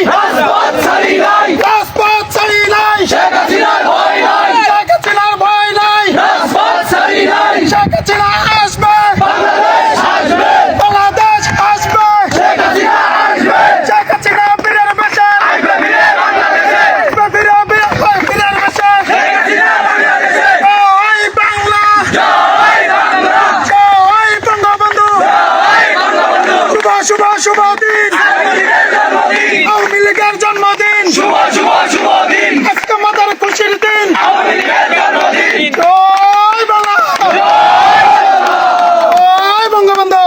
রাজপথ ছাড়ি নাই, রাজপথ ছাড়ি নাই, শেখ হাসিনার ভয় নাই, শেখ হাসিনার ভয় নাই, রাজপথ ছাড়ি নাই, শেখ হাসিনা আসবে, বাংলাদেশ আসবে, বাংলাদেশ আসবে, শেখ হাসিনা আসবে, শেখ হাসিনা বীরের বেশে আসবে, বীরে বাংলাদেশে আসবে, বীরে বীরের বেশে শেখ হাসিনা বাংলাদেশে। জয় বাংলা, জয় বাংলা, জয় বঙ্গবন্ধু, জয় বঙ্গবন্ধু। শুভ শুভ শুভ দিন, আওয়ামী লীগের জন্মদিন, শুভ শুভ শুভ দিন, আজকে মাতার খুশির দিন, আওয়ামী লীগের জন্মদিন। জয় বাংলা, জয় বঙ্গবন্ধু।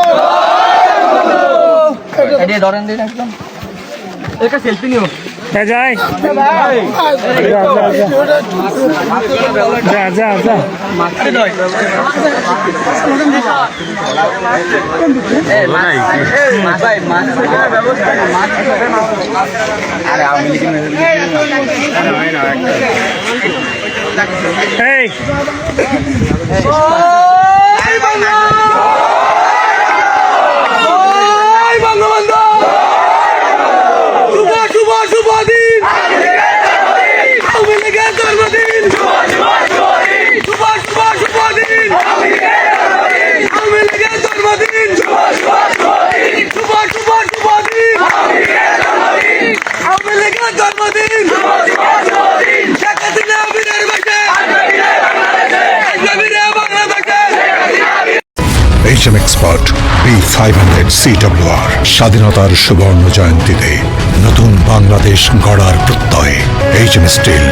এটা ধরেন দিন একদম একটা সেলফি নিও যাই যা যা যা এই শুভ শুভ দিন, আওয়ামী লীগের জন্মদিন, শুভ শুভ শুভ দিন, শুভ শুভ শুভ দিন, আওয়ামী লীগের জন্মদিন, শুভ শুভ শুভ দিন, শুভ শুভ শুভ দিন, আওয়ামী লীগের জন্মদিন, শুভ শুভ শুভ দিন, শেখ হাসিনা বীরের বেশে আসবে, বীরে বাংলাদেশে আসবে, বীরে বাংলাদেশে। HM Expert B500 CWR স্বাধীনতার সুবর্ণ জয়ন্তীতে নতুন বাংলাদেশ গড়ার প্রত্যয় HM Steel